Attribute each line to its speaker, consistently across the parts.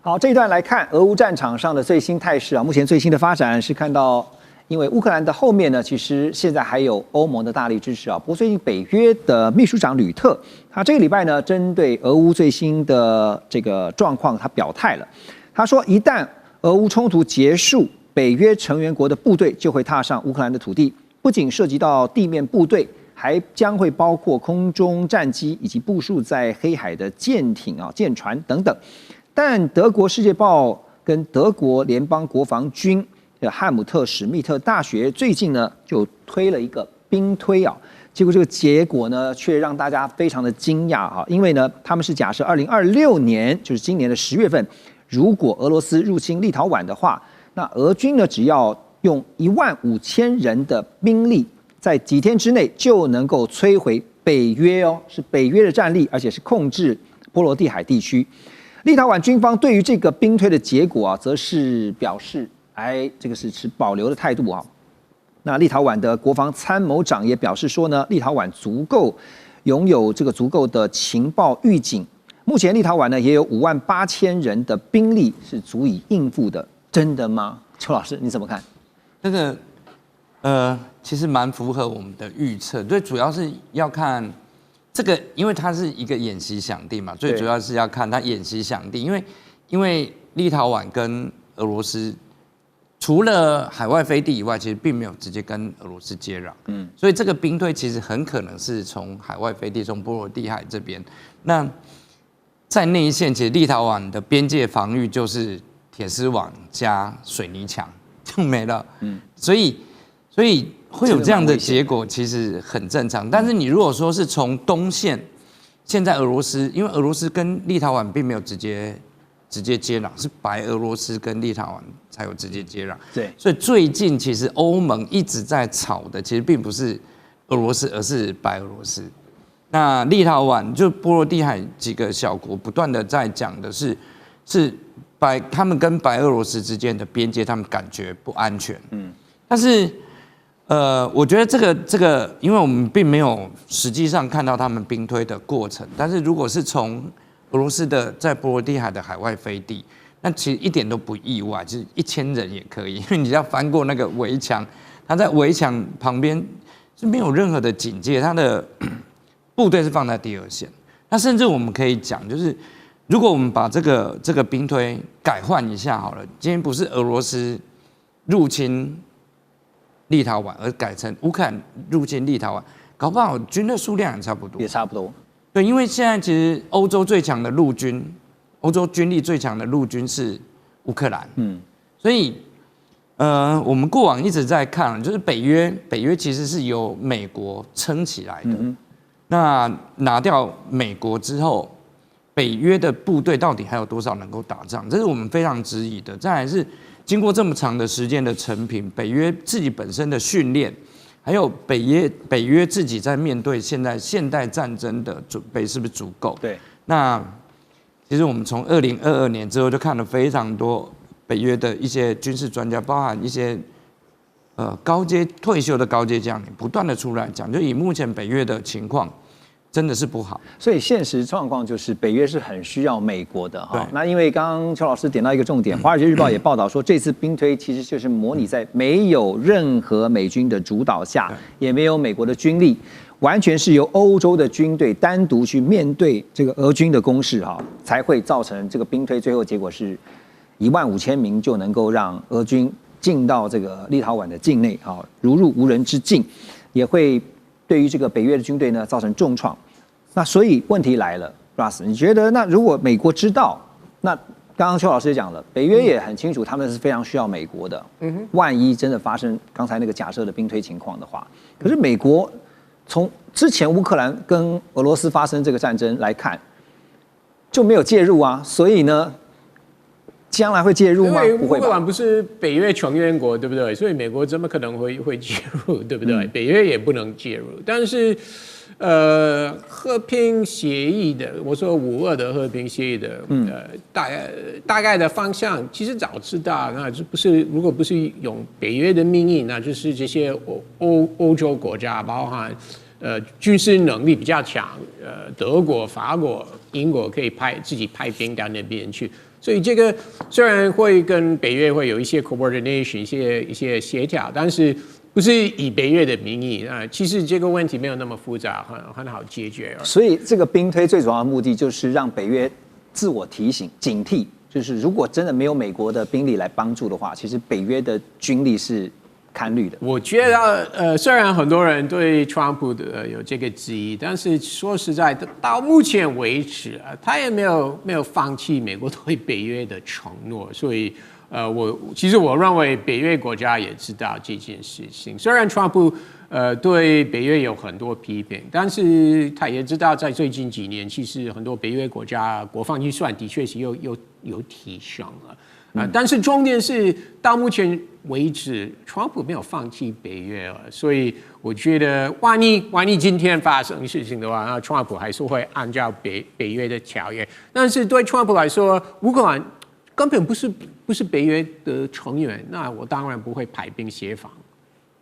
Speaker 1: 好，这一段来看俄乌战场上的最新态势啊。目前最新的发展是看到，因为乌克兰的后面呢，其实现在还有欧盟的大力支持啊。不过最近北约的秘书长吕特，他这个礼拜呢，针对俄乌最新的这个状况，他表态了。他说，一旦俄乌冲突结束，北约成员国的部队就会踏上乌克兰的土地，不仅涉及到地面部队，还将会包括空中战机以及部署在黑海的舰艇啊、舰船等等。但德国《世界报》跟德国联邦国防军的汉姆特史密特大学最近呢就推了一个兵推啊，结果这个结果呢却让大家非常的惊讶啊，因为呢他们是假设2026年，就是今年的10月份，如果俄罗斯入侵立陶宛的话，那俄军呢只要用15000人的兵力，在几天之内就能够摧毁北约哦，是北约的战力，而且是控制波罗的海地区。立陶宛军方对于这个兵推的结果啊，则是表示，这个是持保留的态度啊。那立陶宛的国防参谋长也表示说呢，立陶宛拥有这个足够的情报预警，目前立陶宛呢也有58000人的兵力是足以应付的，真的吗？邱老师你怎么看？
Speaker 2: 这个其实蛮符合我们的预测，最主要是要看。这个，因为它是一个演习响定嘛，最主要是要看它演习响定，因为立陶宛跟俄罗斯除了海外飞地以外，其实并没有直接跟俄罗斯接壤，所以这个兵推其实很可能是从海外飞地，从波罗的海这边。那在内线，其实立陶宛的边界防御就是铁丝网加水泥墙就没了，所以会有这样的结果，其实很正常。但是你如果说是从东线，现在俄罗斯，因为俄罗斯跟立陶宛并没有直接接壤，是白俄罗斯跟立陶宛才有直接接壤。
Speaker 1: 对，
Speaker 2: 所以最近其实欧盟一直在吵的，其实并不是俄罗斯，而是白俄罗斯。那立陶宛就波罗的海几个小国不断的在讲的是他们跟白俄罗斯之间的边界，他们感觉不安全。但是。我觉得这个，因为我们并没有实际上看到他们兵推的过程，但是如果是从俄罗斯的在波罗的海的海外飞地，那其实一点都不意外，就是1000人也可以，因为你要翻过那个围墙，他在围墙旁边是没有任何的警戒，他的部队是放在第2线。那甚至我们可以讲，就是如果我们把这个兵推改换一下好了，今天不是俄罗斯入侵立陶宛，而改成乌克兰入侵立陶宛，搞不好军的数量也差不多。
Speaker 1: 也差不多。
Speaker 2: 对，因为现在其实欧洲最强的陆军，欧洲军力最强的陆军是乌克兰。所以我们过往一直在看，就是北约其实是由美国撑起来的。那拿掉美国之后，北约的部队到底还有多少能够打仗？这是我们非常质疑的。再来是。经过这么长的时间的成品，北约自己本身的训练，还有北约自己在面对现代战争的准备是不是足够？
Speaker 1: 对，
Speaker 2: 那其实我们从2022年之后就看了非常多北约的一些军事专家，包含一些退休的高阶将领，不断的出来讲，就以目前北约的情况。真的是不好，
Speaker 1: 所以现实状况就是北约是很需要美国的哈。那因为刚刚邱老师点到一个重点，《华尔街日报》也报道说，这次兵推其实就是模拟在没有任何美军的主导下，也没有美国的军力，完全是由欧洲的军队单独去面对这个俄军的攻势哈，才会造成这个兵推最后结果是15000名就能够让俄军进到这个立陶宛的境内啊，如入无人之境，也会对于这个北约的军队呢造成重创。那所以问题来了 ，Russ， 你觉得那如果美国知道，那刚刚邱老师也讲了，北约也很清楚，他们是非常需要美国的。万一真的发生刚才那个假设的兵推情况的话，可是美国从之前乌克兰跟俄罗斯发生这个战争来看，就没有介入啊，所以呢，将来会介入吗？不会吧。
Speaker 3: 乌克兰不是北约成员国，对不对？所以美国怎么可能会介入，对不对？北约也不能介入，但是。和平协议的，我说5·2的和平协议的，大概的方向，其实早知道，那不是如果不是用北约的名义，那就是这些欧洲国家，包含军事能力比较强，德国、法国、英国可以自己派兵到那边去。所以这个虽然会跟北约会有一些 coordination 一些协调，但是不是以北约的名义啊，其实这个问题没有那么复杂，很好解决。
Speaker 1: 所以这个兵推最主要的目的就是让北约自我提醒、警惕，就是如果真的没有美国的兵力来帮助的话，其实北约的军力是堪虑的。
Speaker 3: 我觉得虽然很多人对川普的有这个质疑，但是说实在的，到目前为止他也没有放弃美国对北约的承诺，所以。其实我认为北约国家也知道这件事情。虽然川普对北约有很多批评，但是他也知道在最近几年，其实很多北约国家国防预算的确是有提升了。但是重点是到目前为止，川普没有放弃北约了，所以我觉得万一今天发生事情的话，那川普还是会按照北约的条约。但是对川普来说，乌克兰根本不是北约的成员，那我当然不会派兵协防，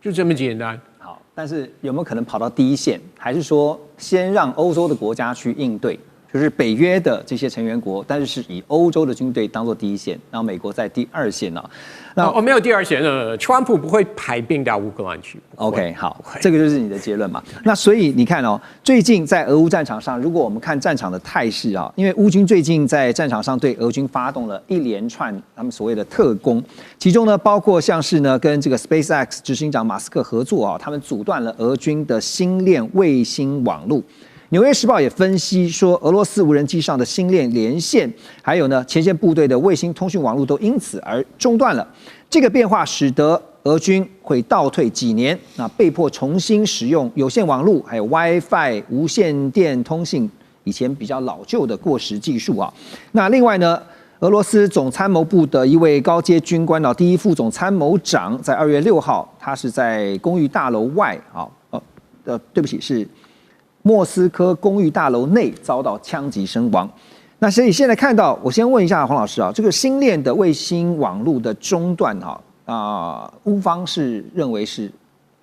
Speaker 3: 就这么简单。
Speaker 1: 好，但是有没有可能跑到第一线，还是说先让欧洲的国家去应对，就是北约的这些成员国，但是以欧洲的军队当做第一线，然后美国在第二线呢？
Speaker 3: 那没有第二线了，川普不会派兵到乌克兰去。
Speaker 1: OK， 好，这个就是你的结论嘛。那所以你看哦，最近在俄乌战场上，如果我们看战场的态势啊，因为乌军最近在战场上对俄军发动了一连串他们所谓的特攻，其中呢包括像是呢跟这个 SpaceX 执行长马斯克合作啊，他们阻断了俄军的星链卫星网路。纽约时报也分析说，俄罗斯无人机上的星链连线，还有呢前线部队的卫星通讯网络都因此而中断了。这个变化使得俄军会倒退几年，被迫重新使用有线网络，还有 WiFi 无线电通信，以前比较老旧的过时技术啊。那另外呢，俄罗斯总参谋部的一位高阶军官第一副总参谋长，在2月6号，他是在公寓大楼外对不起，是莫斯科公寓大楼内遭到枪击身亡。那所以现在看到，我先问一下黄老师啊，这个星链的卫星网络的中断乌方是认为是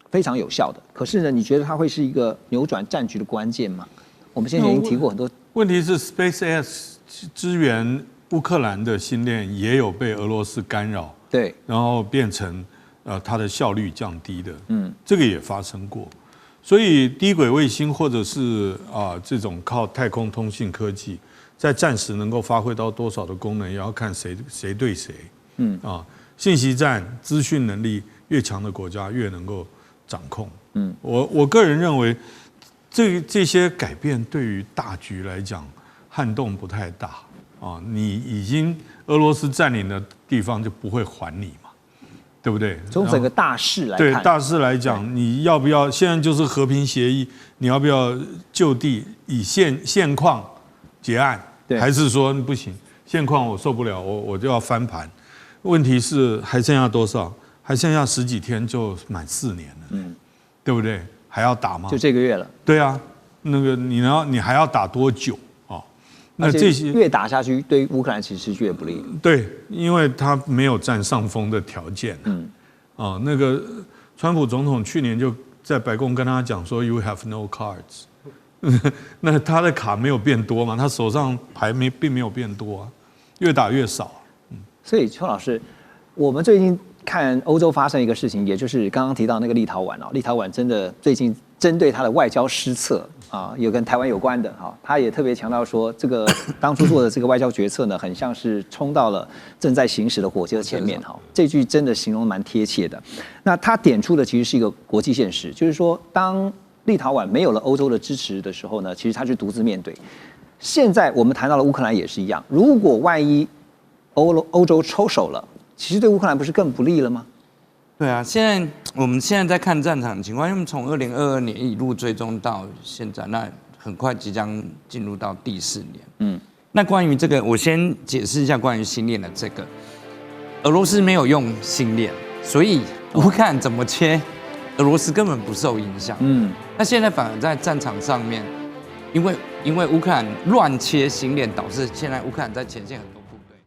Speaker 1: 非常有效的，可是呢，你觉得它会是一个扭转战局的关键吗？我们先前已经提过很多。
Speaker 4: 问题是 SpaceX 支援乌克兰的星链也有被俄罗斯干扰，
Speaker 1: 对，
Speaker 4: 然后变成它的效率降低的，这个也发生过。所以低轨卫星或者是这种靠太空通信科技，在战时能够发挥到多少的功能，也要看谁对谁。信息战、资讯能力越强的国家越能够掌控。我个人认为，这些改变对于大局来讲撼动不太大你已经俄罗斯占领的地方就不会还你嘛。对不对？
Speaker 1: 从整个大势来看，
Speaker 4: 对大势来讲，你要不要现在就是和平协议？你要不要就地以现况结案？还是说不行？现况我受不了，我就要翻盘。问题是还剩下多少？还剩下10几天就满4年了，对不对？还要打吗？
Speaker 1: 就这个月了。
Speaker 4: 对啊，那个你还要打多久？
Speaker 1: 那这些越打下去，对乌克兰其实是越不利。
Speaker 4: 对，因为他没有占上风的条件。那个川普总统去年就在白宫跟他讲说 ，You have no cards 。那他的卡没有变多嘛？他手上牌并没有变多越打越少。
Speaker 1: 所以邱老师，我们最近看欧洲发生一个事情，也就是刚刚提到那个立陶宛立陶宛真的最近针对他的外交失策有跟台湾有关的他也特别强调说，这个当初做的这个外交决策呢，很像是冲到了正在行驶的火车前面这句真的形容蛮贴切的。那他点出的其实是一个国际现实，就是说，当立陶宛没有了欧洲的支持的时候呢，其实他就独自面对。现在我们谈到了乌克兰也是一样，如果万一欧洲抽手了，其实对乌克兰不是更不利了吗？
Speaker 2: 对啊，我们现在在看战场的情况，因为从2022年一路追踪到现在，那很快即将进入到第4年。那关于这个，我先解释一下关于星链的这个，俄罗斯没有用星链，所以乌克兰怎么切，俄罗斯根本不受影响。那现在反而在战场上面，因为乌克兰乱切星链，导致现在乌克兰在前线很多。